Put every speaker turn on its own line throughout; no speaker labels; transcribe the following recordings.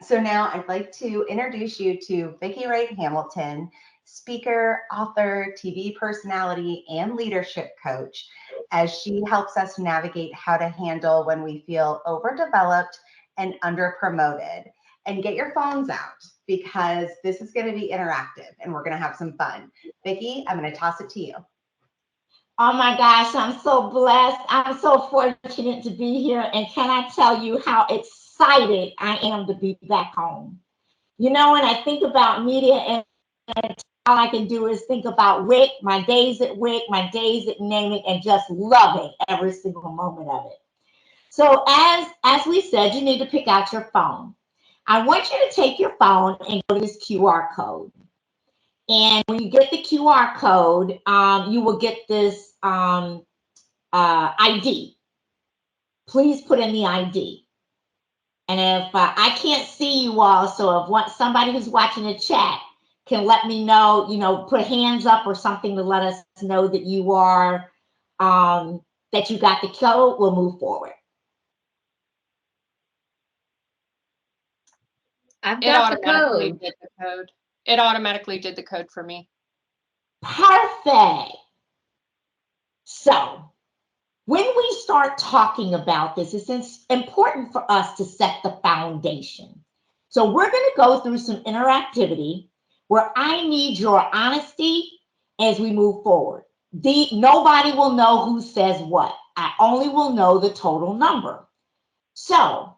So now I'd like to introduce you to Vicki Wright-Hamilton, speaker, author, TV personality, and leadership coach, as she helps us navigate how to handle when we feel overdeveloped and underpromoted. And get your phones out because this is going to be interactive and we're going to have some fun. Vicki, I'm going to toss it to you.
Oh my gosh, I'm so blessed. I'm so fortunate to be here. And can I tell you how excited I am to be back home? You know, when I think about media, and all I can do is think about WIC, my days at WIC, my days at Naming, and just loving every single moment of it. So as we said, you need to pick out your phone. I want you to take your phone and go to this QR code. And when you get the QR code, you will get this ID. Please put in the ID. And if I can't see you all, so if somebody who's watching the chat can let me know, put hands up or something to let us know that you are, that you got the code, we'll move forward.
I've got the code. It automatically did the code for me.
Perfect. So when we start talking about this, it's important for us to set the foundation. So we're going to go through some interactivity where I need your honesty as we move forward. Nobody will know who says what. I only will know the total number. So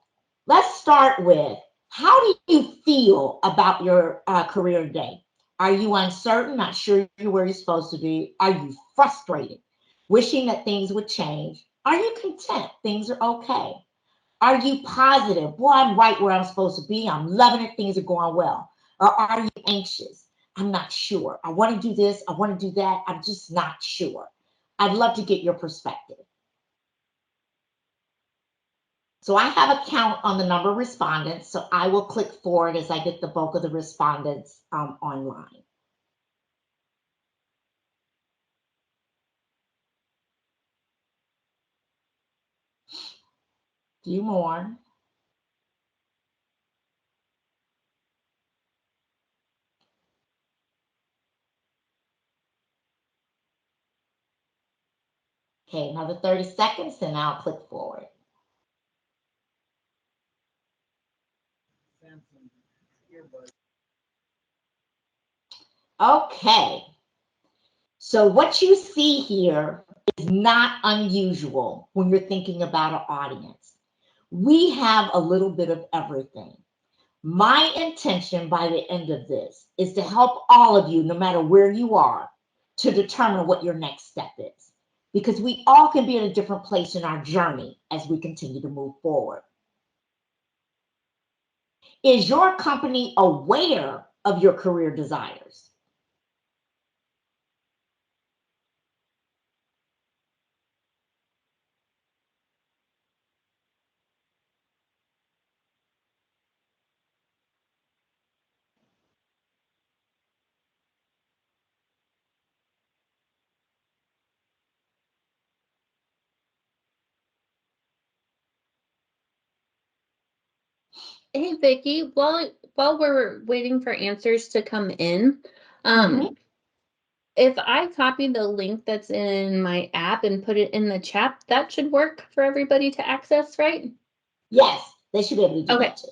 let's start with, how do you feel about your career today? Are you uncertain, not sure you're where you're supposed to be? Are you frustrated, wishing that things would change? Are you content? Things are okay. Are you positive? Boy, I'm right where I'm supposed to be. I'm loving it. Things are going well. Or are you anxious? I'm not sure. I want to do this. I want to do that. I'm just not sure. I'd love to get your perspective. So I have a count on the number of respondents. So I will click forward as I get the bulk of the respondents online. Few more. Okay, another 30 seconds, and I'll click forward. Okay, so what you see here is not unusual when you're thinking about an audience. We have a little bit of everything. My intention by the end of this is to help all of you, no matter where you are, to determine what your next step is. Because we all can be in a different place in our journey as we continue to move forward. Is your company aware of your career desires?
Hey, Vicki, while we're waiting for answers to come in, if I copy the link that's in my app and put it in the chat, that should work for everybody to access, right?
Yes, they should be able to do that too.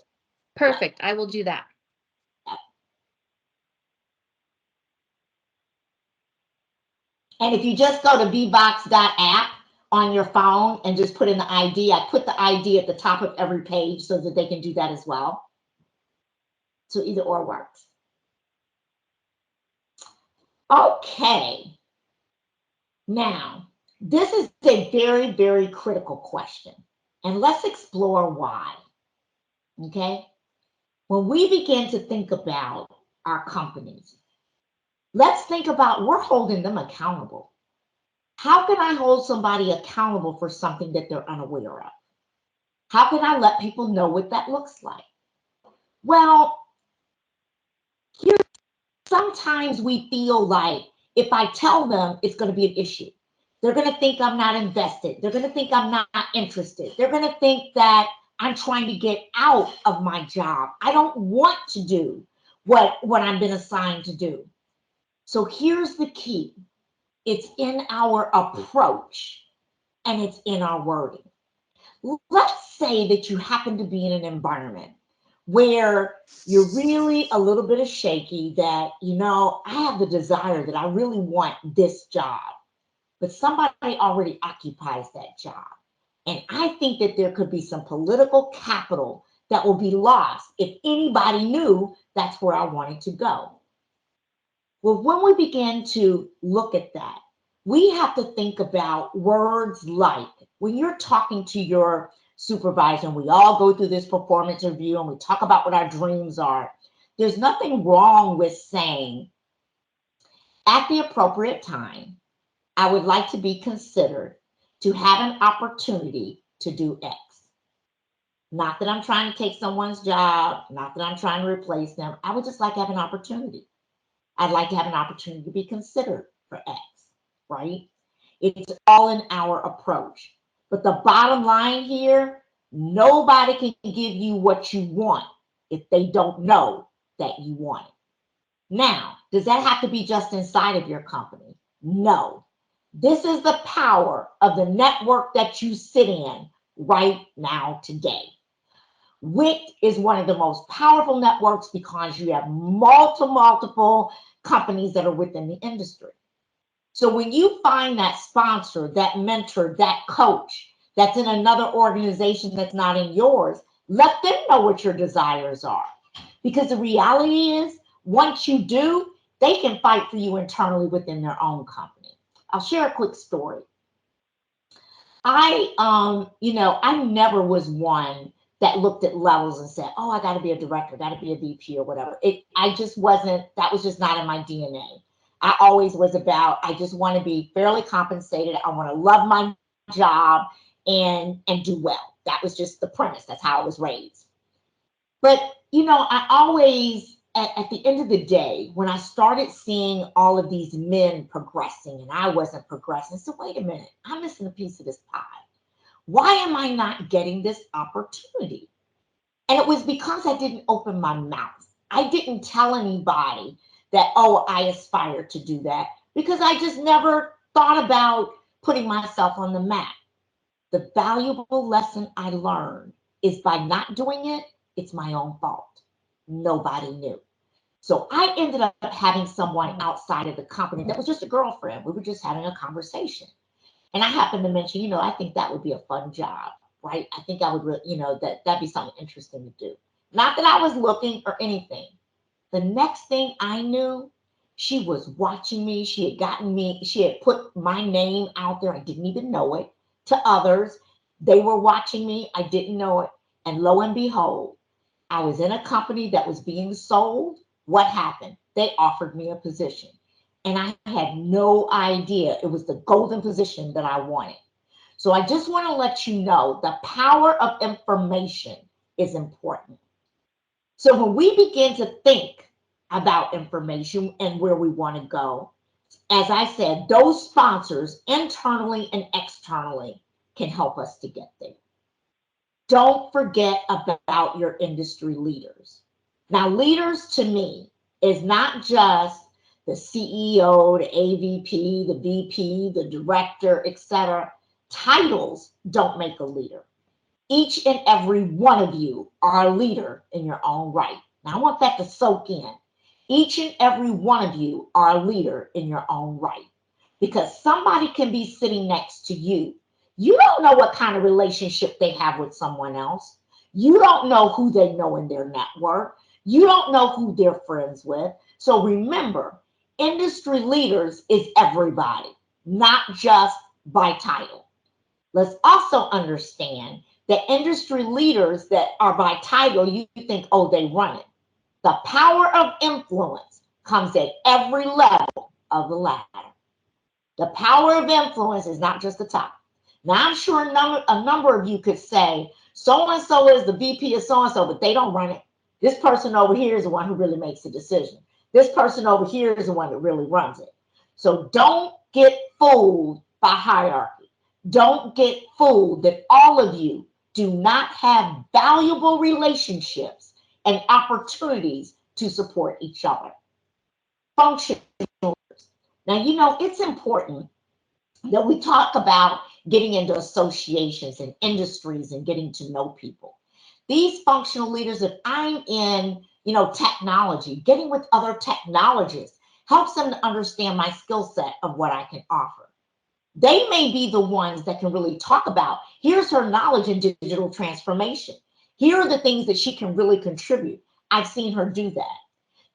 Perfect. I will do that.
And if you just go to bbox.app on your phone and just put in the ID, I put the ID at the top of every page so that they can do that as well. So either or works. Okay. Now, this is a very, very critical question. And let's explore why. Okay? When we begin to think about our companies, let's think about, we're holding them accountable. How can I hold somebody accountable for something that they're unaware of? How can I let people know what that looks like? Well, sometimes we feel like if I tell them, it's going to be an issue. They're going to think I'm not invested. They're going to think I'm not interested. They're going to think that I'm trying to get out of my job. I don't want to do what I've been assigned to do. So here's the key. It's in our approach and it's in our wording. Let's say that you happen to be in an environment where you're really a little bit of shaky that, I have the desire that I really want this job, but somebody already occupies that job. And I think that there could be some political capital that will be lost if anybody knew that's where I wanted to go. Well, when we begin to look at that, we have to think about words like, when you're talking to your supervisor, and we all go through this performance review and we talk about what our dreams are, there's nothing wrong with saying, at the appropriate time, I would like to be considered to have an opportunity to do X. Not that I'm trying to take someone's job, not that I'm trying to replace them. I would just like to have an opportunity. I'd like to have an opportunity to be considered for X, right? It's all in our approach. But the bottom line here, nobody can give you what you want if they don't know that you want it. Now, does that have to be just inside of your company? No. This is the power of the network that you sit in right now today. WIT is one of the most powerful networks because you have multiple companies that are within the industry. So when you find that sponsor, that mentor, that coach that's in another organization that's not in yours, let them know what your desires are. Because the reality is, once you do, they can fight for you internally within their own company. I'll share a quick story. I never was one that looked at levels and said, oh, I got to be a director, got to be a VP or whatever. That was just not in my DNA. I always was about, I just want to be fairly compensated. I want to love my job and do well. That was just the premise. That's how I was raised. But, I always, at the end of the day, when I started seeing all of these men progressing and I wasn't progressing, so wait a minute, I'm missing a piece of this pie. Why am I not getting this opportunity? And it was because I didn't open my mouth. I didn't tell anybody that, oh, I aspire to do that, because I just never thought about putting myself on the map. The valuable lesson I learned is by not doing it, it's my own fault. Nobody knew. So I ended up having someone outside of the company that was just a girlfriend. We were just having a conversation. And I happened to mention, I think that would be a fun job, right? I think I would, that'd be something interesting to do. Not that I was looking or anything. The next thing I knew, she was watching me. She had put my name out there. I didn't even know it. To others, they were watching me. I didn't know it. And lo and behold, I was in a company that was being sold. What happened? They offered me a position. And I had no idea it was the golden position that I wanted. So I just want to let you know the power of information is important. So when we begin to think about information and where we want to go, as I said, those sponsors internally and externally can help us to get there. Don't forget about your industry leaders. Now, leaders to me is not just the CEO, the AVP, the VP, the director, etc. Titles don't make a leader. Each and every one of you are a leader in your own right. Now, I want that to soak in. Each and every one of you are a leader in your own right, because somebody can be sitting next to you. You don't know what kind of relationship they have with someone else. You don't know who they know in their network. You don't know who they're friends with. So remember, industry leaders is everybody, not just by title. Let's also understand that industry leaders that are by title, you think, oh, they run it. The power of influence comes at every level of the ladder. The power of influence is not just the top. Now, I'm sure a number of you could say, so-and-so is the VP of so-and-so, but they don't run it. This person over here is the one who really makes the decision. This person over here is the one that really runs it. So don't get fooled by hierarchy. Don't get fooled that all of you do not have valuable relationships and opportunities to support each other. Functional leaders. Now, you know, it's important that we talk about getting into associations and industries and getting to know people. These functional leaders, if I'm in, you know, technology, getting with other technologists helps them to understand my skill set of what I can offer. They may be the ones that can really talk about, here's her knowledge in digital transformation. Here are the things that she can really contribute. I've seen her do that.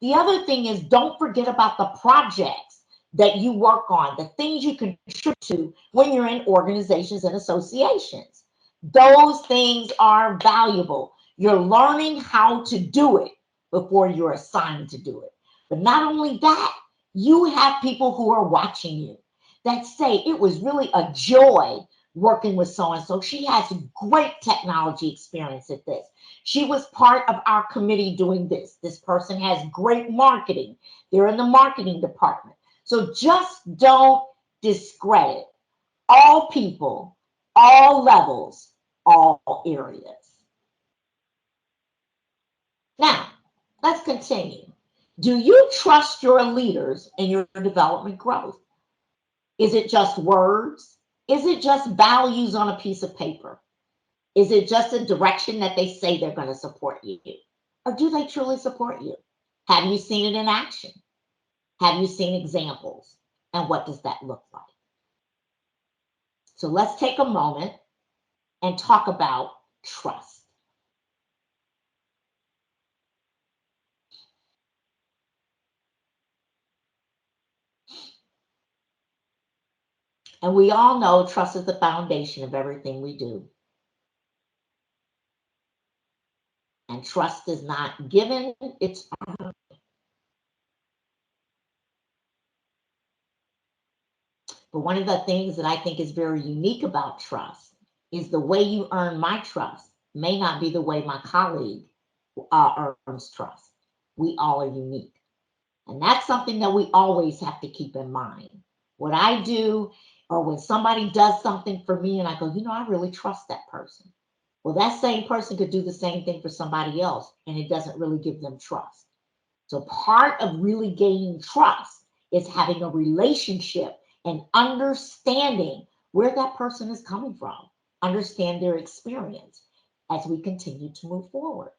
The other thing is, don't forget about the projects that you work on, the things you contribute to when you're in organizations and associations. Those things are valuable. You're learning how to do it before you're assigned to do it. But not only that, you have people who are watching you that say, it was really a joy working with so-and-so. She has great technology experience at this. She was part of our committee doing this. This person has great marketing. They're in the marketing department. So just don't discredit all people, all levels, all areas. Now, let's continue. Do you trust your leaders in your development growth? Is it just words? Is it just values on a piece of paper? Is it just a direction that they say they're going to support you? Or do they truly support you? Have you seen it in action? Have you seen examples? And what does that look like? So let's take a moment and talk about trust. And we all know trust is the foundation of everything we do. And trust is not given, it's earned. But one of the things that I think is very unique about trust is the way you earn my trust may not be the way my colleague earns trust. We all are unique. And that's something that we always have to keep in mind. What I do, or when somebody does something for me and I go, you know, I really trust that person. Well, that same person could do the same thing for somebody else, and it doesn't really give them trust. So part of really gaining trust is having a relationship and understanding where that person is coming from, understand their experience as we continue to move forward.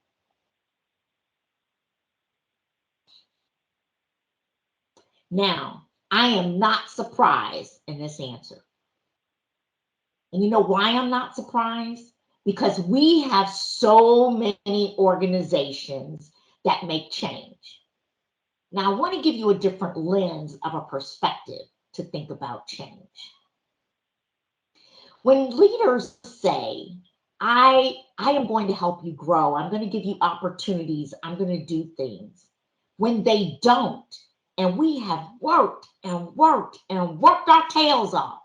Now, I am not surprised in this answer. And you know why I'm not surprised? Because we have so many organizations that make change. Now, I want to give you a different lens of a perspective to think about change. When leaders say, I am going to help you grow, I'm going to give you opportunities, I'm going to do things. When they don't, and we have worked and worked and worked our tails off.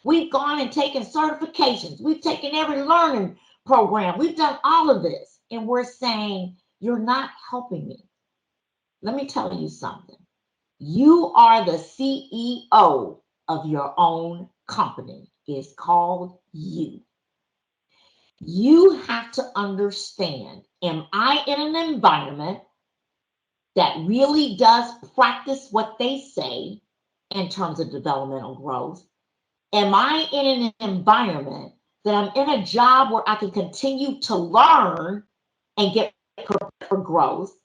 We've gone and taken certifications. We've taken every learning program. We've done all of this. And we're saying, you're not helping me. Let me tell you something. You are the CEO of your own company. It's called you. You have to understand, am I in an environment that really does practice what they say in terms of developmental growth? Am I in an environment that I'm in a job where I can continue to learn and get prepared for growth?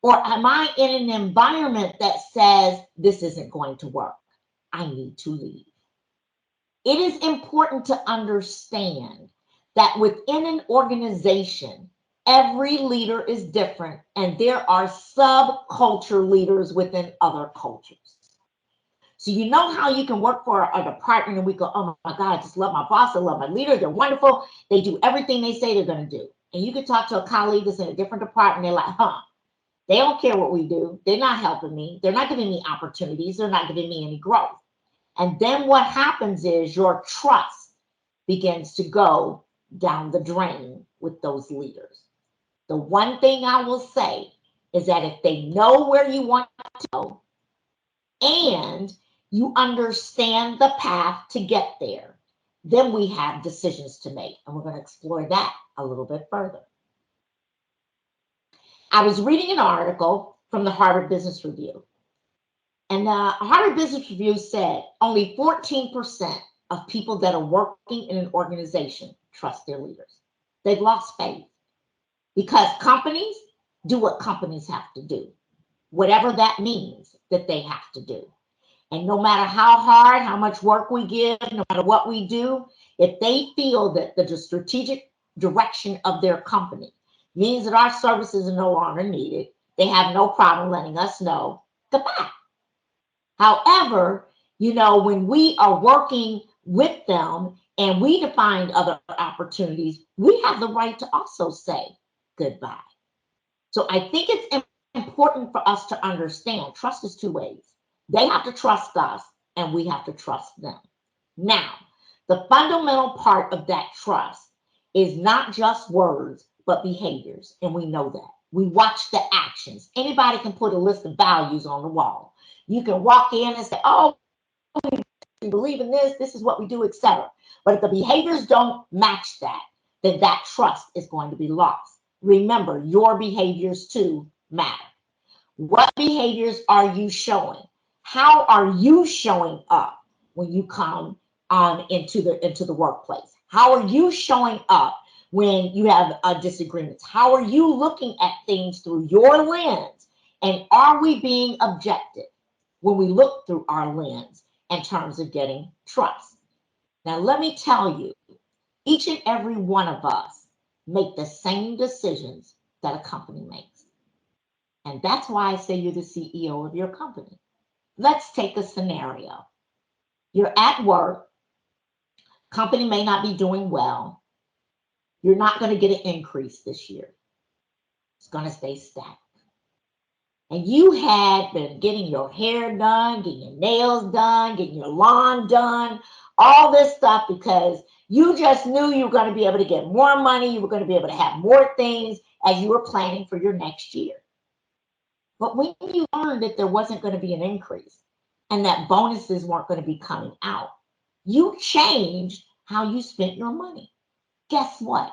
Or am I in an environment that says this isn't going to work? I need to leave. It is important to understand that within an organization, every leader is different, and there are subculture leaders within other cultures. So you know how you can work for a department and we go, oh my God, I just love my boss, I love my leader, they're wonderful, they do everything they say they're going to do. And you can talk to a colleague that's in a different department, they're like, they don't care what we do, they're not helping me, they're not giving me opportunities, they're not giving me any growth. And then what happens is your trust begins to go down the drain with those leaders. The one thing I will say is that if they know where you want to go and you understand the path to get there, then we have decisions to make. And we're going to explore that a little bit further. I was reading an article from the Harvard Business Review. And the Harvard Business Review said only 14% of people that are working in an organization trust their leaders. They've lost faith because companies do what companies have to do, whatever that means that they have to do. And no matter how hard, how much work we give, no matter what we do, if they feel that the strategic direction of their company means that our services are no longer needed, they have no problem letting us know, goodbye. However, when we are working with them and we define other opportunities, we have the right to also say goodbye. So I think it's important for us to understand trust is two ways. They have to trust us and we have to trust them. Now, the fundamental part of that trust is not just words, but behaviors. And we know that. We watch the actions. Anybody can put a list of values on the wall. You can walk in and say, oh, we believe in this. This is what we do, etc. But if the behaviors don't match that, then that trust is going to be lost. Remember, your behaviors too matter. What behaviors are you showing? How are you showing up when you come into the workplace? How are you showing up when you have disagreements? How are you looking at things through your lens? And are we being objective when we look through our lens in terms of getting trust? Now, let me tell you, each and every one of us make the same decisions that a company makes. And that's why I say you're the CEO of your company. Let's take a scenario. You're at work, company may not be doing well. You're not going to get an increase this year. It's going to stay stagnant. And you had been getting your hair done, getting your nails done, getting your lawn done, all this stuff because you just knew you were going to be able to get more money. You were going to be able to have more things as you were planning for your next year. But when you learned that there wasn't going to be an increase and that bonuses weren't going to be coming out, you changed how you spent your money. Guess what?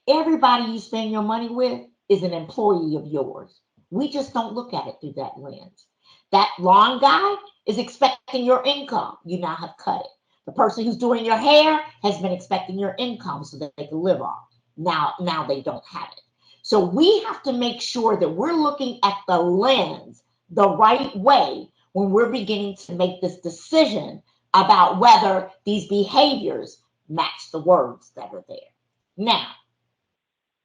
Everybody you spend your money with is an employee of yours. We just don't look at it through that lens. That lawn guy is expecting your income. You now have cut it. The person who's doing your hair has been expecting your income so that they can live off. Now they don't have it. So we have to make sure that we're looking at the lens the right way when we're beginning to make this decision about whether these behaviors match the words that are there. Now,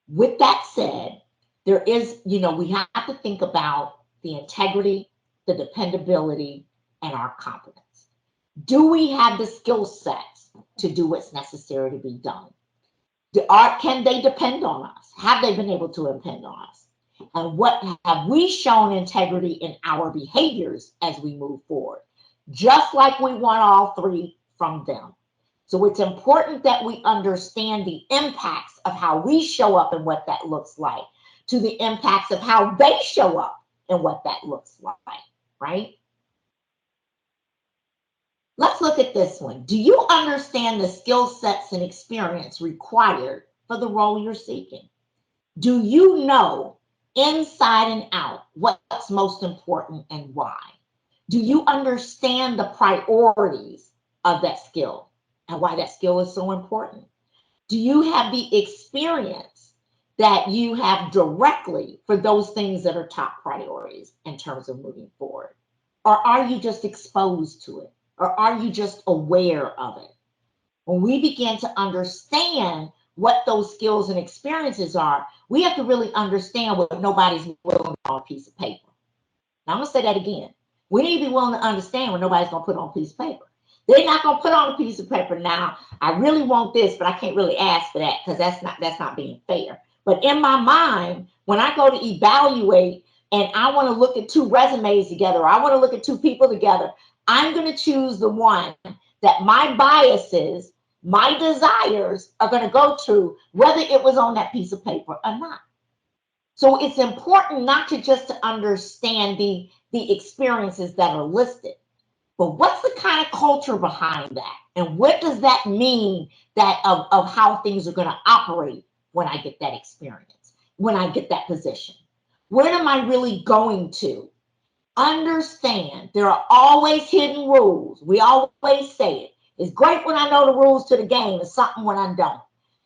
with that said, there is, we have to think about the integrity, the dependability, and our competence. Do we have the skill sets to do what's necessary to be done? Can they depend on us? Have they been able to depend on us? And what have we shown integrity in our behaviors as we move forward? Just like we want all three from them. So it's important that we understand the impacts of how we show up and what that looks like to the impacts of how they show up and what that looks like, right? Let's look at this one. Do you understand the skill sets and experience required for the role you're seeking? Do you know inside and out what's most important and why? Do you understand the priorities of that skill and why that skill is so important? Do you have the experience that you have directly for those things that are top priorities in terms of moving forward? Or are you just exposed to it? Or are you just aware of it? When we begin to understand what those skills and experiences are, we have to really understand what nobody's willing to put on a piece of paper. Now, I'm going to say that again. We need to be willing to understand what nobody's going to put on a piece of paper. They're not going to put on a piece of paper now. I really want this, but I can't really ask for that because that's not being fair. But in my mind, when I go to evaluate and I want to look at two resumes together, or I want to look at two people together, I'm going to choose the one that my biases, my desires are going to go to, whether it was on that piece of paper or not. So it's important not to just to understand the experiences that are listed, but what's the kind of culture behind that? And what does that mean that of how things are going to operate when I get that experience, when I get that position? Where am I really going to? Understand there are always hidden rules. We always say it. It's great when I know the rules to the game. It's something when I don't.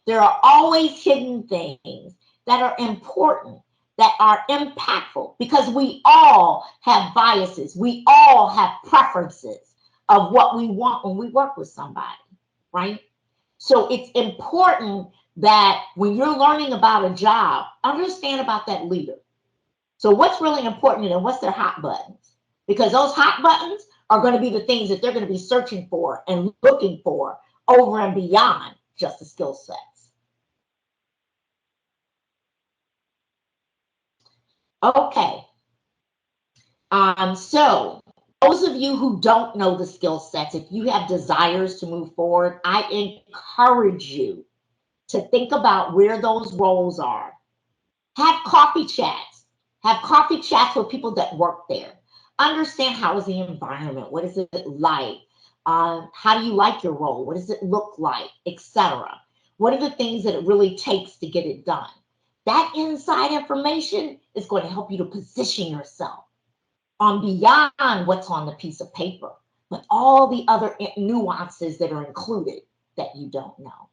There are always hidden things that are important, that are impactful, because we all have biases. We all have preferences of what we want when we work with somebody, right? So it's important that when you're learning about a job, understand about that leader. So what's really important and what's their hot buttons? Because those hot buttons are going to be the things that they're going to be searching for and looking for over and beyond just the skill sets. Okay. So those of you who don't know the skill sets, if you have desires to move forward, I encourage you to think about where those roles are. Have coffee chats. Have coffee chats with people that work there. Understand how is the environment? What is it like? How do you like your role? What does it look like, etc.? What are the things that it really takes to get it done? That inside information is going to help you to position yourself on beyond what's on the piece of paper, but all the other nuances that are included that you don't know.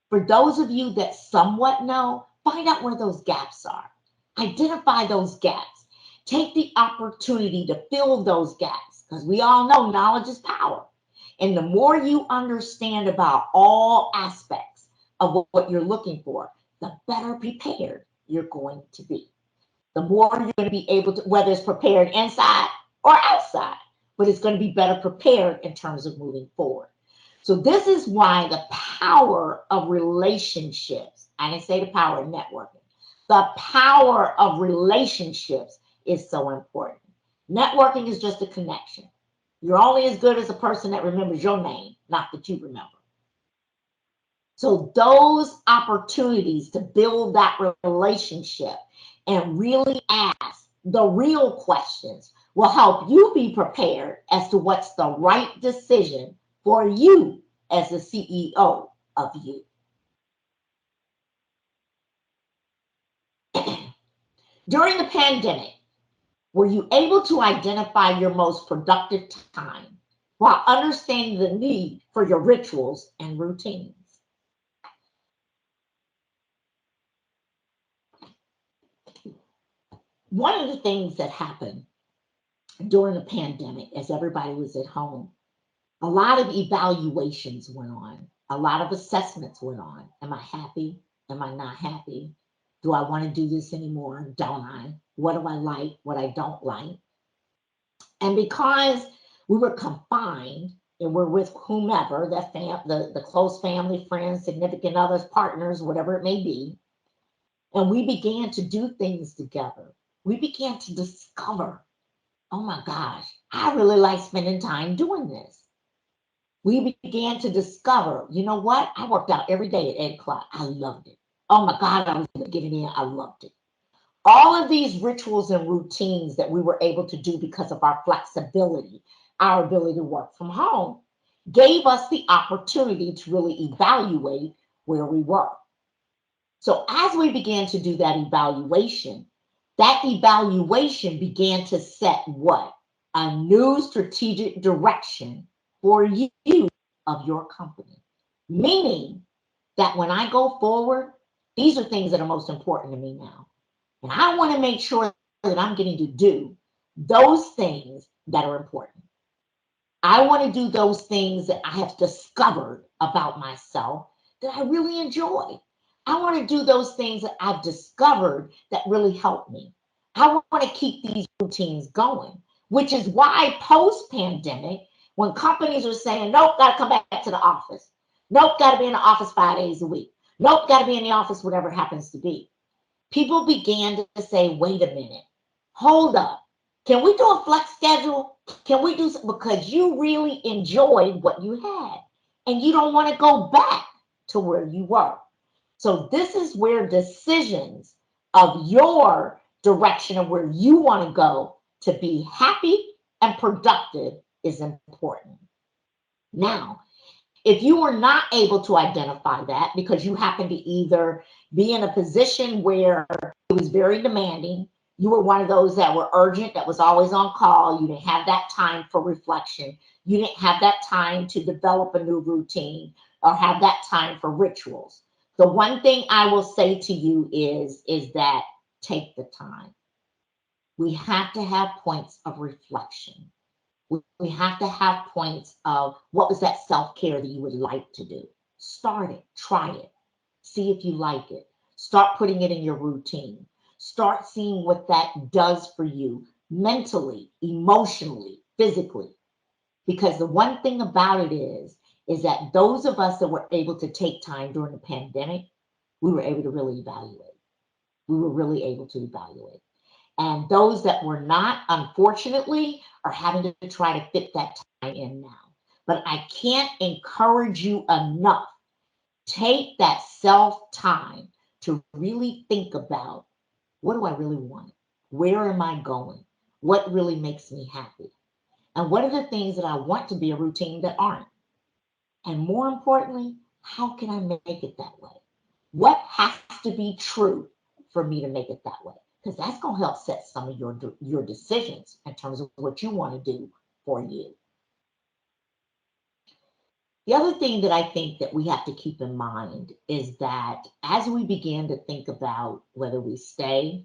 For those of you that somewhat know, find out where those gaps are. Identify those gaps. Take the opportunity to fill those gaps, because we all know knowledge is power. And the more you understand about all aspects of what you're looking for, the better prepared you're going to be. The more you're going to be able to, whether it's prepared inside or outside, but it's going to be better prepared in terms of moving forward. So this is why the power of relationships, I didn't say the power of networking, the power of relationships is so important. Networking is just a connection. You're only as good as a person that remembers your name, not that you remember. So those opportunities to build that relationship and really ask the real questions will help you be prepared as to what's the right decision for you as the CEO of you. During the pandemic, were you able to identify your most productive time while understanding the need for your rituals and routines? One of the things that happened during the pandemic, as everybody was at home, a lot of evaluations went on. A lot of assessments went on. Am I happy? Am I not happy? Do I want to do this anymore? Don't I? What do I like? What I don't like? And because we were confined and we're with whomever, the close family, friends, significant others, partners, whatever it may be, and we began to do things together, we began to discover, oh my gosh, I really like spending time doing this. We began to discover, you know what? I worked out every day at 8 o'clock. I loved it. Oh my God, I was getting in. I loved it. All of these rituals and routines that we were able to do because of our flexibility, our ability to work from home, gave us the opportunity to really evaluate where we were. So as we began to do that evaluation began to set what? A new strategic direction for you of your company. Meaning that when I go forward, these are things that are most important to me now. And I want to make sure that I'm getting to do those things that are important. I want to do those things that I have discovered about myself that I really enjoy. I want to do those things that I've discovered that really help me. I want to keep these routines going, which is why post-pandemic, when companies are saying, nope, got to come back to the office. Nope, got to be in the office 5 days a week. Nope, got to be in the office, whatever it happens to be. People began to say, wait a minute, hold up. Can we do a flex schedule? Can we do something? Because you really enjoyed what you had and you don't want to go back to where you were. So this is where decisions of your direction of where you want to go to be happy and productive is important. Now, If you were not able to identify that because you happen to either be in a position where it was very demanding, you were one of those that were urgent, that was always on call, you didn't have that time for reflection, you didn't have that time to develop a new routine or have that time for rituals. The one thing I will say to you is that take the time. We have to have points of reflection. We have to have points of what was that self-care that you would like to do. Start it, try it, see if you like it. Start putting it in your routine. Start seeing what that does for you mentally, emotionally, physically. Because the one thing about it is that those of us that were able to take time during the pandemic, we were able to really evaluate. We were really able to evaluate. And those that were not, unfortunately, are having to try to fit that time in now. But I can't encourage you enough. Take that self-time to really think about, what do I really want? Where am I going? What really makes me happy? And what are the things that I want to be a routine that aren't? And more importantly, how can I make it that way? What has to be true for me to make it that way? Because that's going to help set some of your decisions in terms of what you want to do for you. The other thing that I think that we have to keep in mind is that as we begin to think about whether we stay,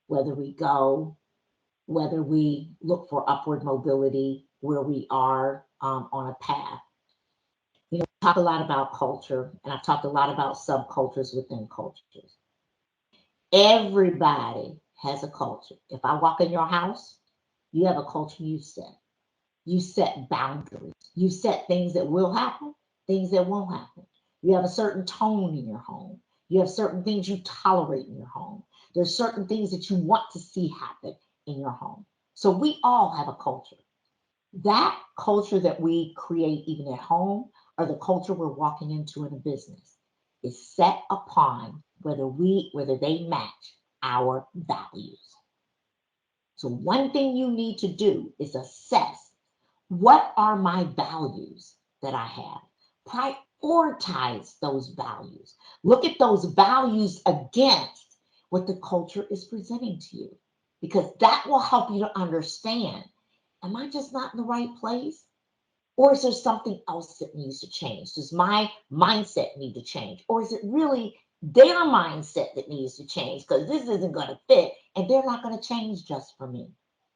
whether we go, whether we look for upward mobility where we are on a path, we talk a lot about culture, and I've talked a lot about subcultures within cultures. Everybody has a culture. If I walk in your house, you have a culture you set. You set boundaries. You set things that will happen, things that won't happen. You have a certain tone in your home. You have certain things you tolerate in your home. There's certain things that you want to see happen in your home. So we all have a culture. That culture that we create even at home or the culture we're walking into in a business is set upon whether they match our values. So one thing you need to do is assess, what are my values that I have? Prioritize those values. Look at those values against what the culture is presenting to you, because that will help you to understand, am I just not in the right place? Or is there something else that needs to change? Does my mindset need to change? Or is it really their mindset that needs to change? Because this isn't going to fit and they're not going to change just for me.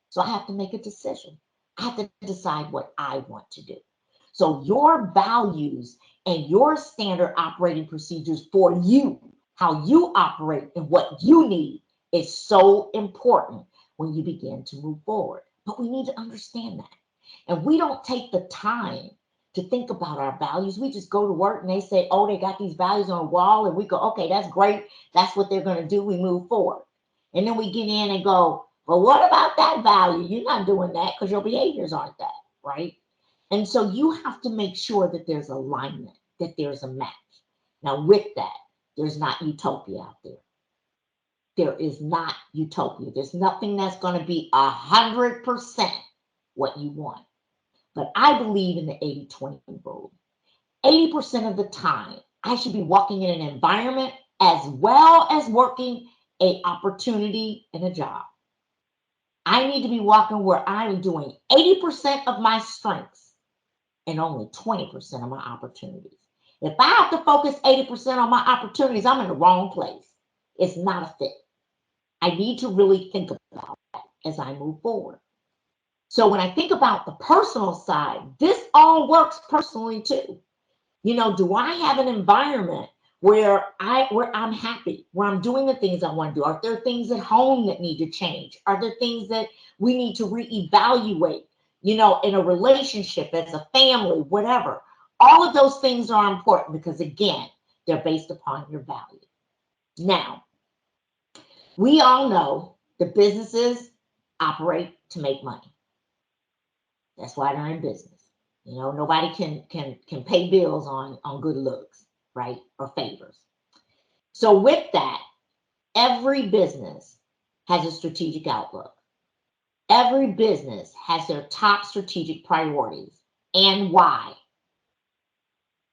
So I have to make a decision. I have to decide what I want to do. So your values and your standard operating procedures for you, how you operate and what you need, is so important when you begin to move forward. But we need to understand that. And we don't take the time to think about our values. We just go to work and they say, oh, they got these values on a wall. And we go, okay, that's great. That's what they're going to do. We move forward. And then we get in and go, well, what about that value? You're not doing that because your behaviors aren't that, right? And so you have to make sure that there's alignment, that there's a match. Now, with that, there's not utopia out there. There is not utopia. There's nothing that's going to be 100% what you want. But I believe in the 80-20 rule. 80% of the time, I should be walking in an environment as well as working an opportunity in a job. I need to be walking where I'm doing 80% of my strengths and only 20% of my opportunities. If I have to focus 80% on my opportunities, I'm in the wrong place. It's not a fit. I need to really think about that as I move forward. So when I think about the personal side, this all works personally too. Do I have an environment where I'm happy, where I'm doing the things I want to do? Are there things at home that need to change? Are there things that we need to reevaluate, in a relationship, as a family, whatever? All of those things are important because, again, they're based upon your value. Now, we all know that businesses operate to make money. That's why they're in business. Nobody can pay bills on good looks, right? Or favors. So with that, every business has a strategic outlook. Every business has their top strategic priorities and why.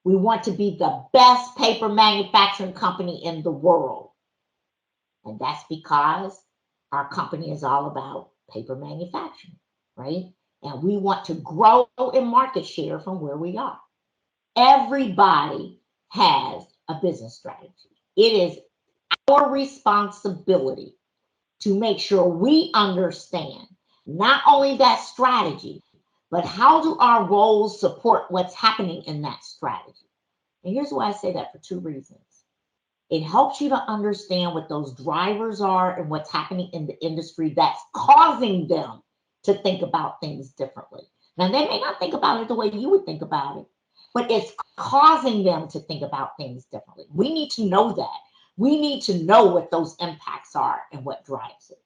We want to be the best paper manufacturing company in the world. And that's because our company is all about paper manufacturing, right? And we want to grow in market share from where we are. Everybody has a business strategy. It is our responsibility to make sure we understand not only that strategy, but how do our roles support what's happening in that strategy? And here's why I say that, for two reasons. It helps you to understand what those drivers are and what's happening in the industry that's causing them to think about things differently. Now, they may not think about it the way you would think about it, but it's causing them to think about things differently. We need to know that. We need to know what those impacts are and what drives it.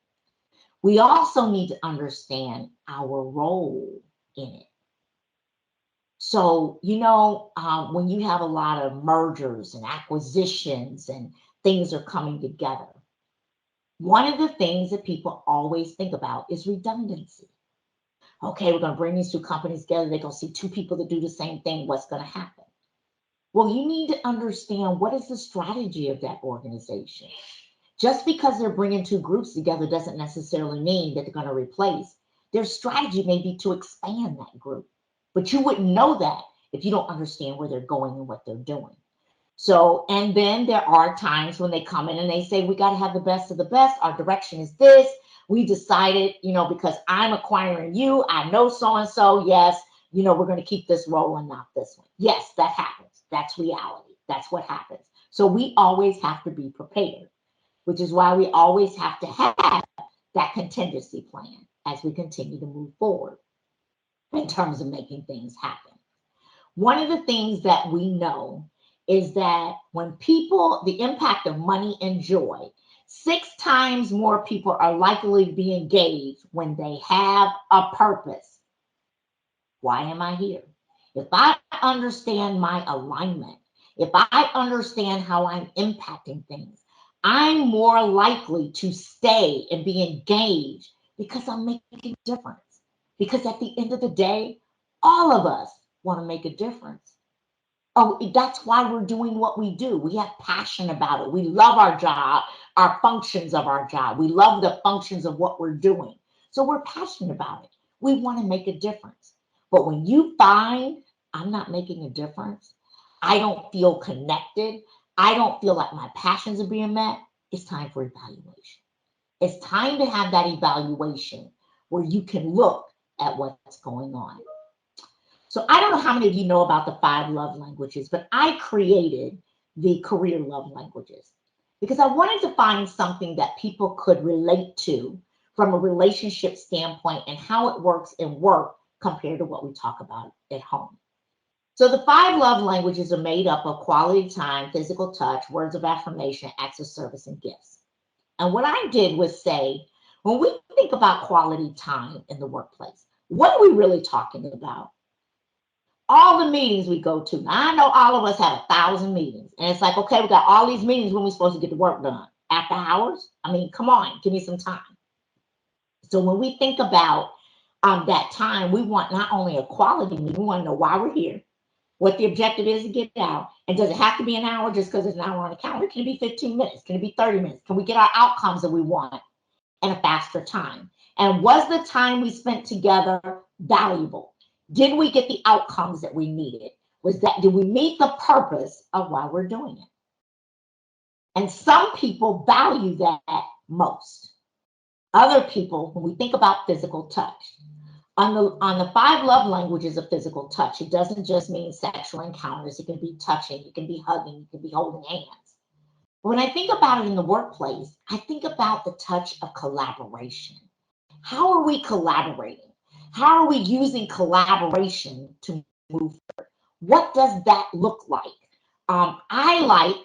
We also need to understand our role in it. So, when you have a lot of mergers and acquisitions and things are coming together, one of the things that people always think about is redundancy. Okay, we're going to bring these two companies together. They're going to see two people that do the same thing. What's going to happen? Well, you need to understand, what is the strategy of that organization. Just because they're bringing two groups together doesn't necessarily mean that they're going to replace. Their strategy may be to expand that group. But you wouldn't know that if you don't understand where they're going and what they're doing. So, and then there are times when they come in and they say, we got to have the best of the best. Our direction is this. We decided, because I'm acquiring you, I know so-and-so. Yes, we're going to keep this role and not this one. Yes, that happens. That's reality. That's what happens. So we always have to be prepared, which is why we always have to have that contingency plan as we continue to move forward in terms of making things happen. One of the things that we know is that when the impact of money and joy, 6 times more people are likely to be engaged when they have a purpose. Why am I here? If I understand my alignment, if I understand how I'm impacting things, I'm more likely to stay and be engaged because I'm making a difference. Because at the end of the day, all of us want to make a difference. Oh, that's why we're doing what we do. We have passion about it. We love our job, our functions of our job. We love the functions of what we're doing. So we're passionate about it. We want to make a difference. But when you find I'm not making a difference, I don't feel connected, I don't feel like my passions are being met, it's time for evaluation. It's time to have that evaluation where you can look at what's going on. So I don't know how many of you know about the 5 love languages, but I created the career love languages because I wanted to find something that people could relate to from a relationship standpoint and how it works in work compared to what we talk about at home. So the 5 love languages are made up of quality time, physical touch, words of affirmation, acts of service, and gifts. And what I did was say, when we think about quality time in the workplace, what are we really talking about? All the meetings we go to. Now, I know all of us have 1,000 meetings. And it's like, okay, we got all these meetings when we're supposed to get the work done. After hours? I mean, come on, give me some time. So when we think about that time, we want not only a quality meeting, we want to know why we're here, what the objective is to get out. And does it have to be an hour just because it's an hour on the calendar? Can it be 15 minutes? Can it be 30 minutes? Can we get our outcomes that we want in a faster time? And was the time we spent together valuable? Did we get the outcomes that we needed? Did we meet the purpose of why we're doing it? And some people value that most. Other people, when we think about physical touch, on the 5 love languages of physical touch, it doesn't just mean sexual encounters. It can be touching, it can be hugging, it can be holding hands. When I think about it in the workplace, I think about the touch of collaboration. How are we collaborating? How are we using collaboration to move forward? What does that look like? I like,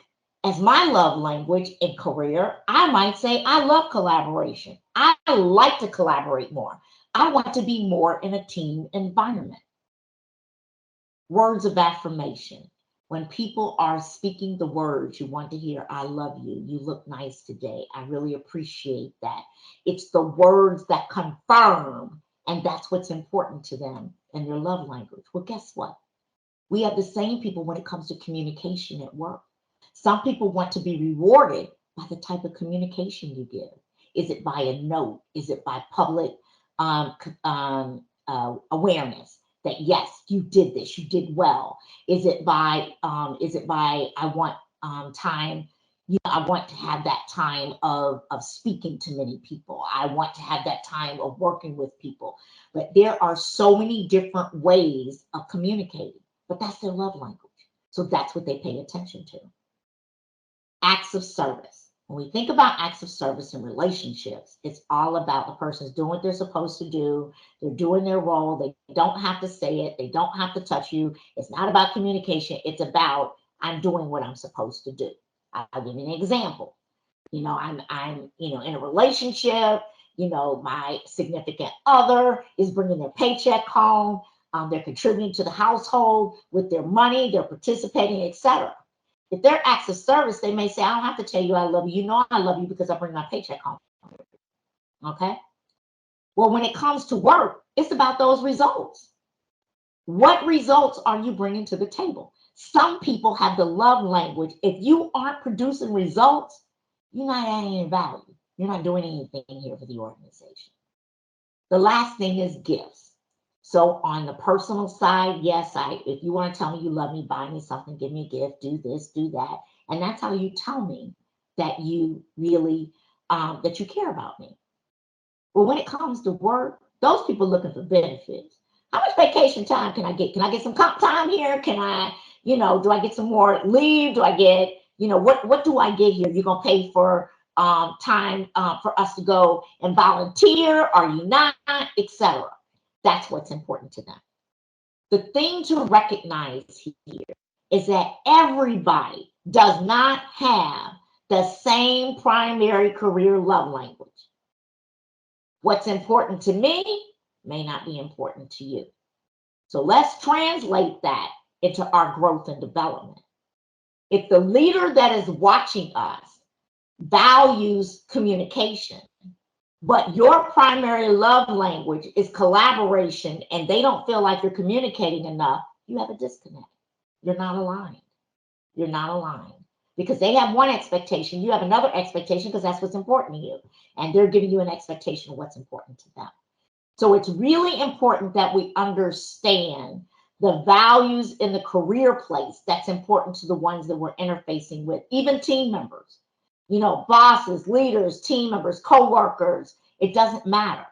as my love language in career, I might say I love collaboration. I like to collaborate more. I want to be more in a team environment. Words of affirmation. When people are speaking the words you want to hear, I love you, you look nice today, I really appreciate that. It's the words that confirm, and that's what's important to them in their love language. Well, guess what? We have the same people when it comes to communication at work. Some people want to be rewarded by the type of communication you give. Is it by a note? Is it by public awareness that yes, you did this, you did well? Is it by I want time? I want to have that time of speaking to many people. I want to have that time of working with people. But there are so many different ways of communicating, but that's their love language. So that's what they pay attention to. Acts of service. When we think about acts of service in relationships, it's all about the person's doing what they're supposed to do. They're doing their role. They don't have to say it. They don't have to touch you. It's not about communication. It's about I'm doing what I'm supposed to do. I'll give you an example. I'm in a relationship. My significant other is bringing their paycheck home. They're contributing to the household with their money. They're participating, etc. If they're acts of service, they may say, I don't have to tell you I love you. You know I love you because I bring my paycheck home. Okay? Well, when it comes to work, it's about those results. What results are you bringing to the table? Some people have the love language. If you aren't producing results, you're not adding any value. You're not doing anything here for the organization. The last thing is gifts. So on the personal side, yes, if you want to tell me you love me, buy me something, give me a gift, do this, do that. And that's how you tell me that you really, that you care about me. But when it comes to work, those people looking for benefits. How much vacation time can I get? Can I get some comp time here? Can I, do I get some more leave? Do I get, what do I get here? You're going to pay for time for us to go and volunteer? Are you not? Etc. That's what's important to them. The thing to recognize here is that everybody does not have the same primary career love language. What's important to me may not be important to you. So let's translate that into our growth and development. If the leader that is watching us values communication, but your primary love language is collaboration and they don't feel like you're communicating enough, you have a disconnect. You're not aligned. You're not aligned because they have one expectation. You have another expectation because that's what's important to you. And they're giving you an expectation of what's important to them. So it's really important that we understand the values in the career place that's important to the ones that we're interfacing with, even team members. Bosses, leaders, team members, co-workers, it doesn't matter.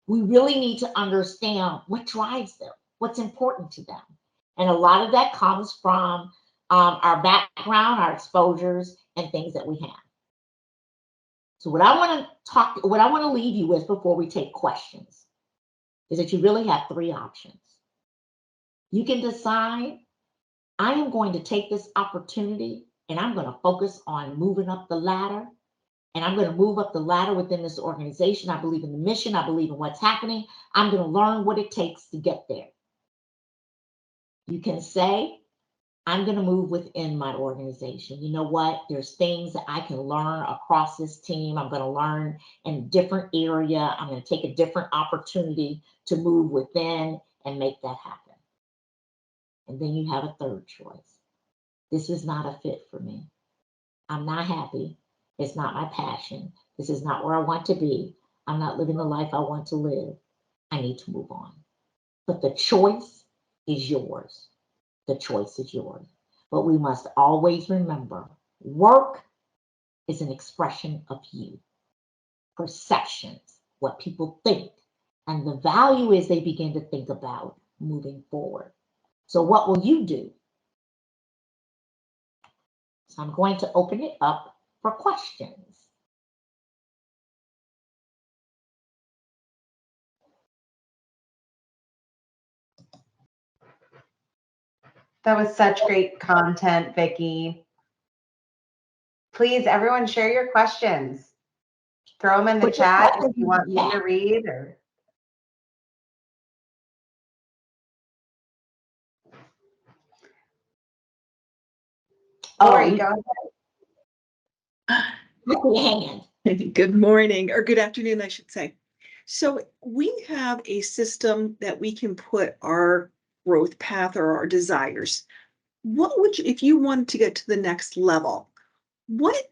We really need to understand what drives them, what's important to them. And a lot of that comes from our background, our exposures, and things that we have. So what I want to leave you with before we take questions is that you really have three options. You can decide, I am going to take this opportunity and I'm going to focus on moving up the ladder. And I'm going to move up the ladder within this organization. I believe in the mission. I believe in what's happening. I'm going to learn what it takes to get there. You can say, I'm going to move within my organization. You know what? There's things that I can learn across this team. I'm going to learn in a different area. I'm going to take a different opportunity to move within and make that happen. And then you have a third choice. This is not a fit for me. I'm not happy. It's not my passion. This is not where I want to be. I'm not living the life I want to live. I need to move on. But the choice is yours. The choice is yours. But we must always remember, work is an expression of you. Perceptions, what people think. And the value is they begin to think about moving forward. So what will you do? So I'm going to open it up for questions.
That was such great content, Vicki. Please, everyone, share your questions. Throw them in the chat if you want me to read. Lori, go ahead.
Good morning, or good afternoon, I should say. So we have a system that we can put our growth path or our desires, what would you, if you wanted to get to the next level, what,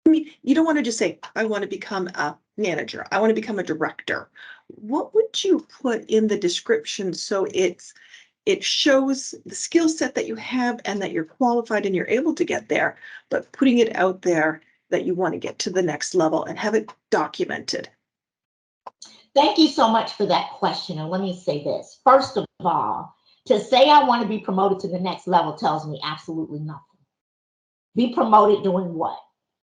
I mean, you don't want to just say, I want to become a manager, I want to become a director. What would you put in the description so it shows the skill set that you have and that you're qualified and you're able to get there, but putting it out there that you want to get to the next level and have it documented?
Thank you so much for that question. And let me say this. First of all, to say I want to be promoted to the next level tells me absolutely nothing. Be promoted doing what?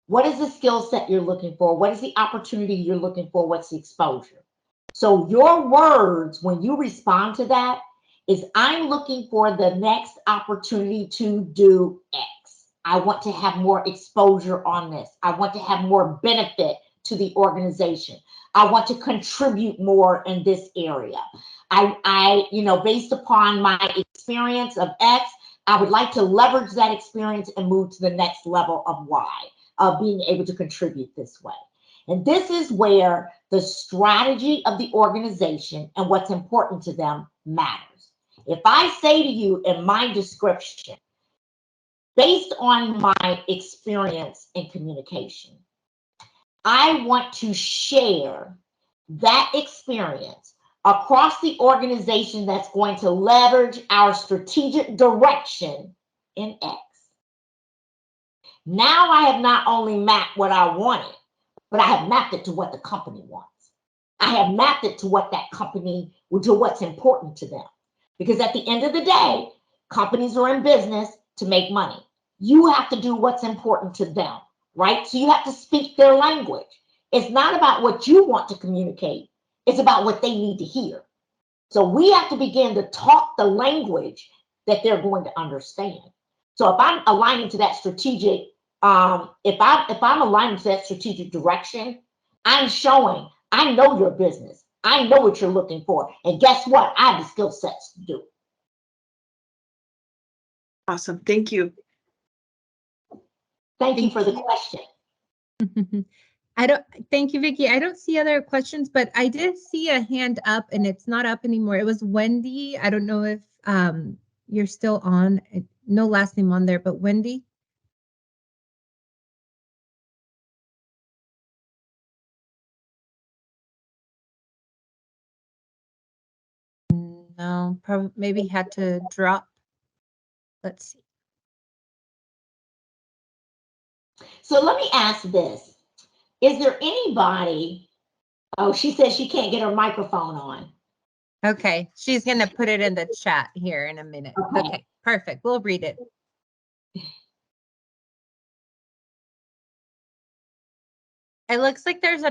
What is the skill set you're looking for? What is the opportunity you're looking for? What's the exposure? So your words, when you respond to that, is I'm looking for the next opportunity to do X. I want to have more exposure on this. I want to have more benefit to the organization. I want to contribute more in this area. I based upon my experience of X, I would like to leverage that experience and move to the next level of Y, of being able to contribute this way. And this is where the strategy of the organization and what's important to them matters. If I say to you in my description, based on my experience in communication, I want to share that experience across the organization that's going to leverage our strategic direction in X. Now I have not only mapped what I wanted, but I have mapped it to what the company wants. I have mapped it to what that company, to what's important to them. Because at the end of the day, companies are in business to make money. You have to do what's important to them, right? So you have to speak their language. It's not about what you want to communicate. It's about what they need to hear. So we have to begin to talk the language that they're going to understand. So if I'm aligning to that strategic, if I'm aligning to that strategic direction, I'm showing I know your business. I know what you're looking for. And guess what? I have the skill sets to do it.
Awesome. Thank you.
Thank you for the question.
Thank you, Vicki. I don't see other questions, but I did see a hand up and it's not up anymore. It was Wendy. I don't know if you're still on. No last name on there, but Wendy. No, probably maybe had to drop. Let's see.
So let me ask this. Is there anybody, oh, she says she can't get her microphone on.
Okay, she's going to put it in the chat here in a minute. Okay, perfect. We'll read it. It looks like there's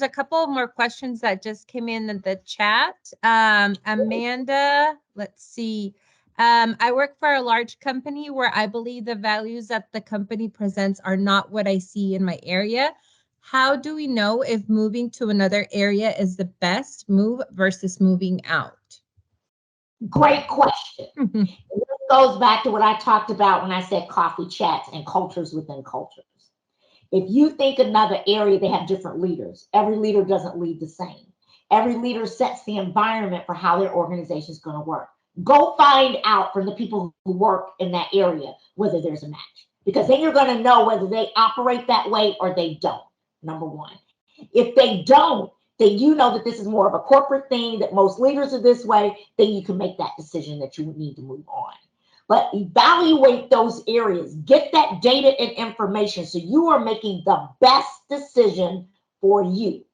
a couple more questions that just came in the chat. Amanda, let's see. I work for a large company where I believe the values that the company presents are not what I see in my area. How do we know if moving to another area is the best move versus moving out?
Great question. This goes back to what I talked about when I said coffee chats and cultures within cultures. If you think another area, they have different leaders. Every leader doesn't lead the same. Every leader sets the environment for how their organization is going to work. Go find out from the people who work in that area whether there's a match, because then you're going to know whether they operate that way or they don't, number one. If they don't, then you know that this is more of a corporate thing, that most leaders are this way, then you can make that decision that you need to move on. But evaluate those areas, get that data and information so you are making the best decision for you.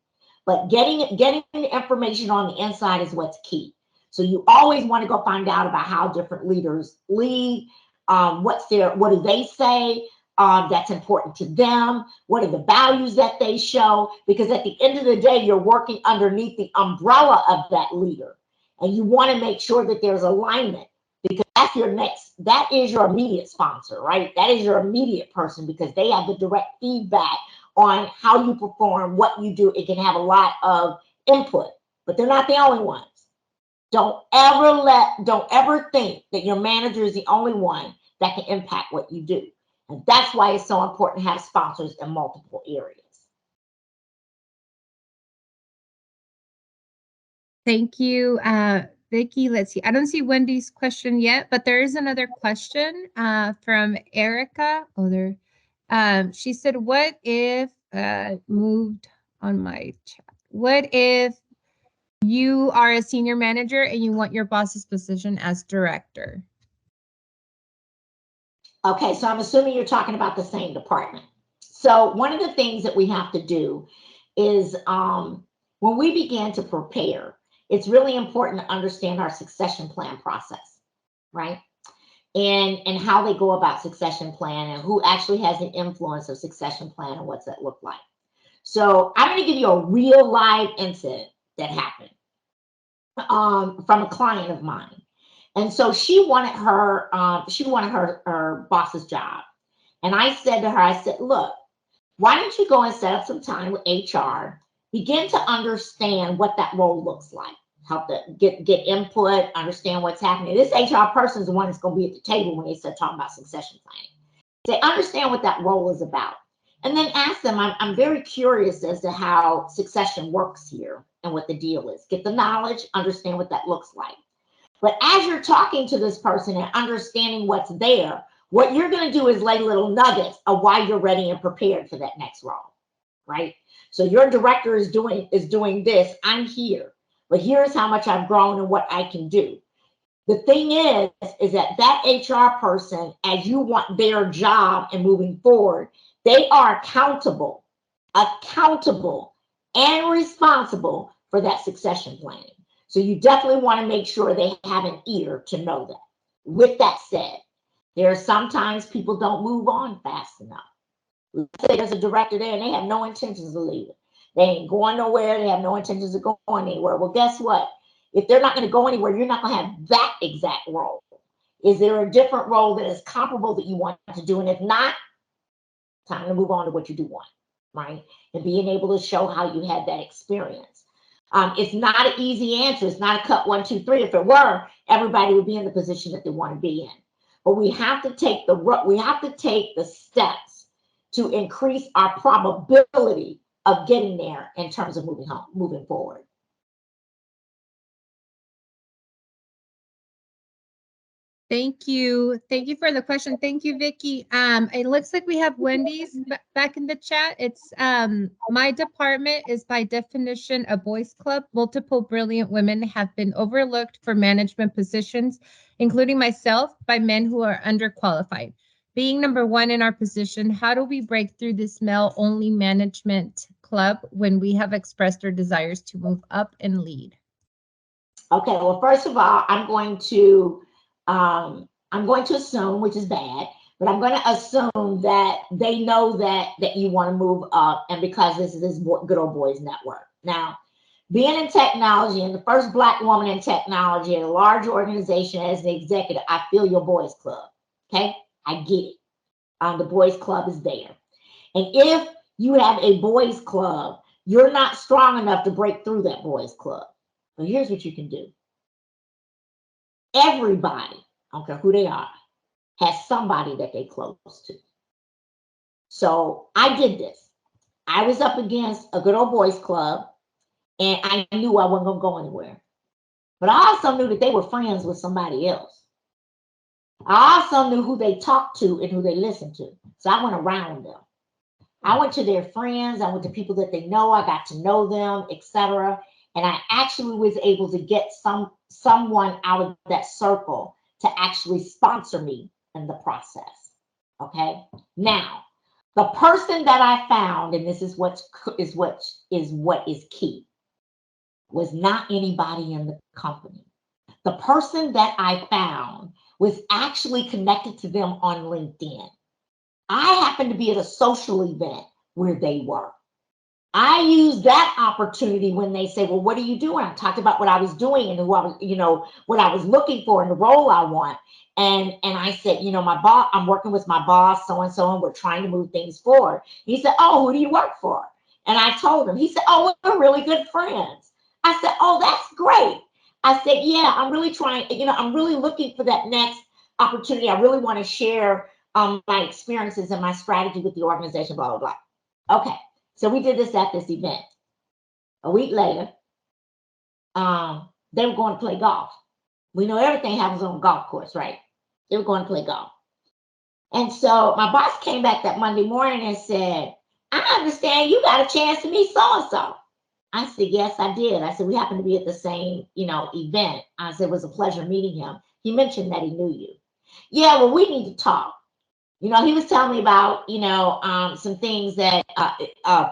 But getting the information on the inside is what's key. So you always want to go find out about how different leaders lead, what do they say that's important to them, what are the values that they show, because at the end of the day, you're working underneath the umbrella of that leader. And you want to make sure that there's alignment, because that is your immediate sponsor, right? That is your immediate person, because they have the direct feedback on how you perform, what you do. It can have a lot of input, but they're not the only ones. Don't ever think that your manager is the only one that can impact what you do. And that's why it's so important to have sponsors in multiple areas.
Thank you. Vicki, let's see. I don't see Wendy's question yet, but there is another question from Erica. Oh, there. She said, "What if moved on my chat? What if you are a senior manager and you want your boss's position as director?"
Okay, so I'm assuming you're talking about the same department. So one of the things that we have to do is when we begin to prepare, it's really important to understand our succession plan process, right? And how they go about succession plan and who actually has the influence of succession plan and what's that look like. So I'm going to give you a real live incident that happened from a client of mine. And so she wanted her boss's job. And I said to her, I said, look, why don't you go and set up some time with HR, begin to understand what that role looks like, help to get input, understand what's happening. This HR person is the one that's going to be at the table when they start talking about succession planning. They understand what that role is about. And then ask them, I'm very curious as to how succession works here and what the deal is. Get the knowledge, understand what that looks like. But as you're talking to this person and understanding what's there, what you're going to do is lay little nuggets of why you're ready and prepared for that next role, right? So your director is doing this. I'm here, but here's how much I've grown and what I can do. The thing is that HR person, as you want their job and moving forward, they are accountable and responsible for that succession planning. So you definitely want to make sure they have an ear to know that. With that said, there are sometimes people don't move on fast enough. Let's say there's a director there and they have no intentions of leaving. They ain't going nowhere. They have no intentions of going anywhere. Well, guess what? If they're not going to go anywhere, you're not going to have that exact role. Is there a different role that is comparable that you want to do? And if not, time to move on to what you do want, right? And being able to show how you had that experience. It's not an easy answer. It's not a cut 1, 2, 3. If it were, everybody would be in the position that they want to be in. But we have to take the steps to increase our probability of getting there in terms of moving forward.
Thank you. Thank you for the question. Thank you, Vicki. It looks like we have Wendy's back in the chat. It's my department is by definition a boys club. Multiple brilliant women have been overlooked for management positions, including myself, by men who are underqualified. Being number one in our position, how do we break through this male-only management club when we have expressed our desires to move up and lead?
Okay, well, first of all, I'm going to assume, which is bad, but I'm going to assume that they know that you want to move up, and because this is this good old boys network. Now, being in technology and the first Black woman in technology at a large organization as an executive, I feel your boys club. Okay, I get it. The boys club is there, and if you have a boys club, you're not strong enough to break through that boys club. So here's what you can do. Everybody, I don't care who they are, has somebody that they close to. So I did this. I was up against a good old boys club, and I knew I wasn't going to go anywhere. But I also knew that they were friends with somebody else. I also knew who they talked to and who they listened to. So I went around them. I went to their friends. I went to people that they know. I got to know them, etc. And I actually was able to get someone out of that circle to actually sponsor me in the process. Okay. Now, the person that I found, and this is what is key, was not anybody in the company. The person that I found was actually connected to them on LinkedIn. I happened to be at a social event where they were. I used that opportunity when they say, well, what are you doing? I talked about what I was doing and who I was, what I was looking for and the role I want. And I said, my boss, I'm working with my boss, so-and-so, and we're trying to move things forward. He said, oh, who do you work for? And I told him. He said, oh, we're really good friends. I said, oh, that's great. I said, yeah, I'm really trying, I'm really looking for that next opportunity. I really want to share my experiences and my strategy with the organization, blah, blah, blah. Okay. So we did this at this event. A week later, they were going to play golf. We know everything happens on a golf course, right? They were going to play golf. And so my boss came back that Monday morning and said, I understand you got a chance to meet so-and-so. I said, yes, I did. I said, we happened to be at the same, event. I said, it was a pleasure meeting him. He mentioned that he knew you. Yeah, well, we need to talk. He was telling me about, some things that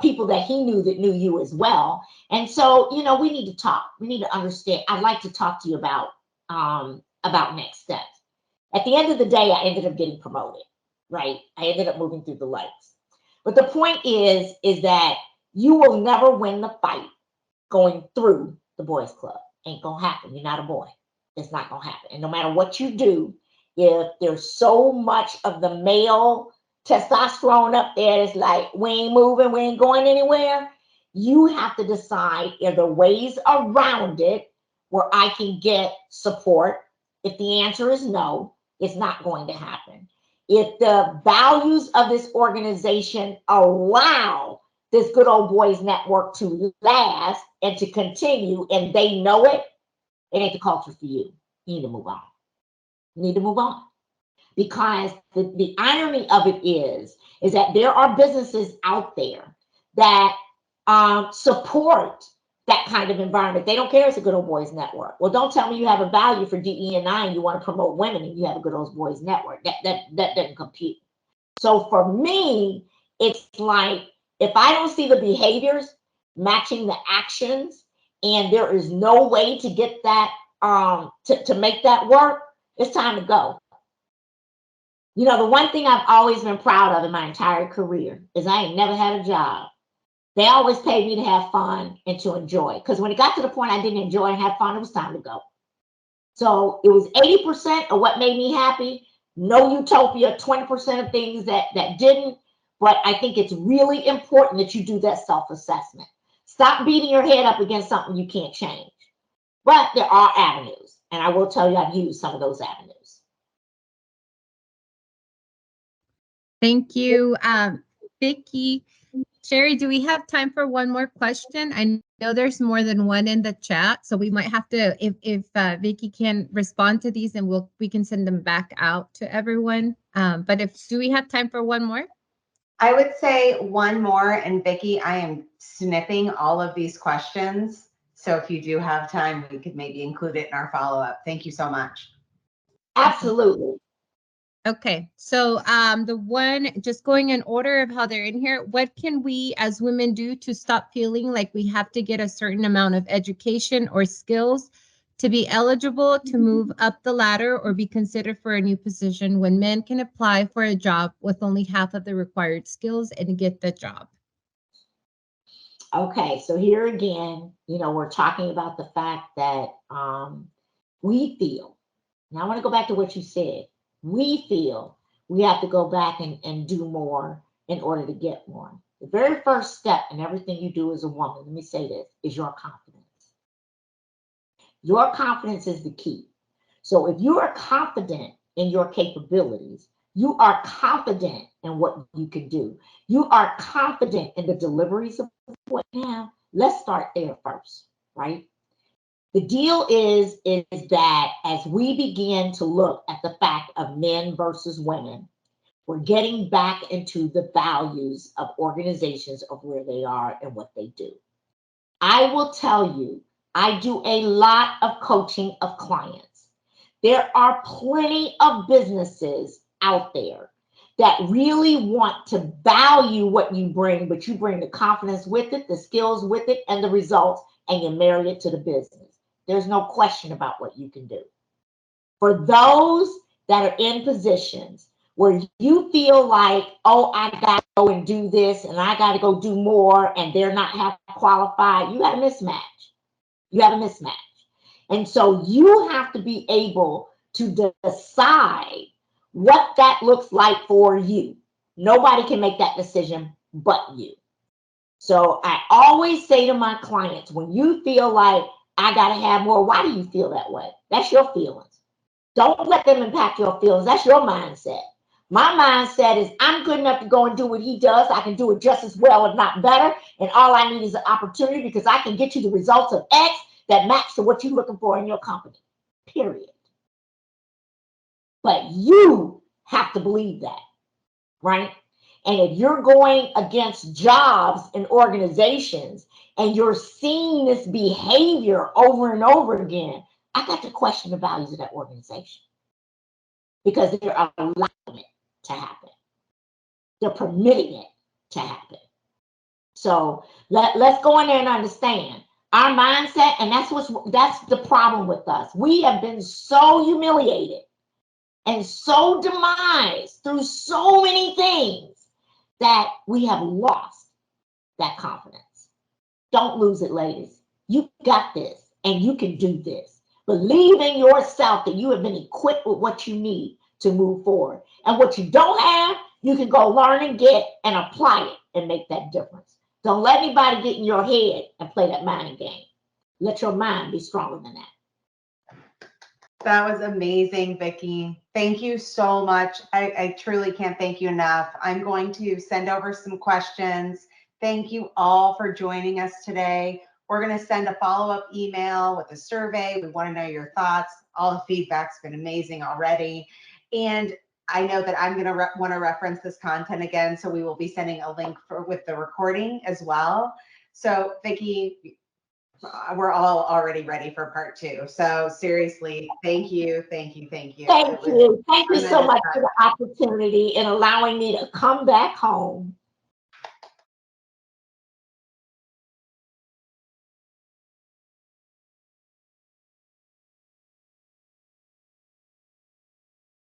people that he knew that knew you as well. And so, we need to talk. We need to understand. I'd like to talk to you about next steps. At the end of the day, I ended up getting promoted, right? I ended up moving through the lights. But the point is that you will never win the fight going through the boys club. Ain't gonna happen. You're not a boy. It's not gonna happen. And no matter what you do, if there's so much of the male testosterone up there, it's like, we ain't moving, we ain't going anywhere. You have to decide, are there ways around it where I can get support? If the answer is no, it's not going to happen. If the values of this organization allow this good old boys network to last and to continue, and they know it, it ain't the culture for you. You need to move on. You need to move on. Because the irony of it is that there are businesses out there that support that kind of environment. They don't care it's a good old boys network. Well, don't tell me you have a value for DE&I and you want to promote women and you have a good old boys network. That doesn't compute. So for me, it's like, if I don't see the behaviors matching the actions and there is no way to get that, to make that work, it's time to go. The one thing I've always been proud of in my entire career is I ain't never had a job. They always paid me to have fun and to enjoy. Because when it got to the point I didn't enjoy and have fun, it was time to go. So it was 80% of what made me happy. No utopia, 20% of things that didn't. But I think it's really important that you do that self-assessment. Stop beating your head up against something you can't change. But there are avenues. And I will tell you, I've used some of those avenues.
Thank you, Vicki. Sherry, do we have time for one more question? I know there's more than one in the chat, so we might have to, if Vicki can respond to these, and we can send them back out to everyone. But do we have time for one more?
I would say one more, and Vicki, I am snipping all of these questions. So if you do have time, we could maybe include it in our follow-up. Thank you so much.
Absolutely.
Okay, so the one, just going in order of how they're in here, what can we as women do to stop feeling like we have to get a certain amount of education or skills to be eligible to move up the ladder or be considered for a new position when men can apply for a job with only half of the required skills and get the job?
Okay, so here again, we're talking about the fact that we feel, now I want to go back to what you said. We feel we have to go back and do more in order to get more. The very first step in everything you do as a woman, let me say this, is your confidence. Your confidence is the key. So if you are confident in your capabilities, you are confident in what you can do, you are confident in the deliveries of what you have, let's start there first, right? The deal is that as we begin to look at the fact of men versus women, we're getting back into the values of organizations of where they are and what they do. I will tell you, I do a lot of coaching of clients. There are plenty of businesses out there that really want to value what you bring, but you bring the confidence with it, the skills with it, and the results, and you marry it to the business. There's no question about what you can do. For those that are in positions where you feel like, oh, I got to go and do this and I got to go do more, and they're not half qualified, you have a mismatch. You have a mismatch. And so you have to be able to decide what that looks like for you. Nobody can make that decision but you. So I always say to my clients, when you feel like I got to have more, why do you feel that way? That's your feelings. Don't let them impact your feelings. That's your mindset. My mindset is I'm good enough to go and do what he does. I can do it just as well, if not better. And all I need is an opportunity because I can get you the results of X that match to what you're looking for in your company. period. But you have to believe that, right? And if you're going against jobs and organizations and you're seeing this behavior over and over again, I got to question the values of that organization because they're allowing it to happen. They're permitting it to happen. So let's go in there and understand our mindset, and that's the problem with us. We have been so humiliated and so demised through so many things that we have lost that confidence. Don't lose it, ladies. You got this, and you can do this. Believe in yourself that you have been equipped with what you need to move forward. And what you don't have, you can go learn and get and apply it and make that difference. Don't let anybody get in your head and play that mind game. Let your mind be stronger than that.
That was amazing, Vicki. Thank you so much. I truly can't thank you enough. I'm going to send over some questions. Thank you all for joining us today. We're going to send a follow-up email with a survey. We want to know your thoughts. All the feedback's been amazing already. And I know that I'm going to want to reference this content again, so we will be sending a link with the recording as well. So, Vicki, we're all already ready for part 2. So seriously, thank you.
Thank you. Thank you so much for the opportunity and allowing me to come back home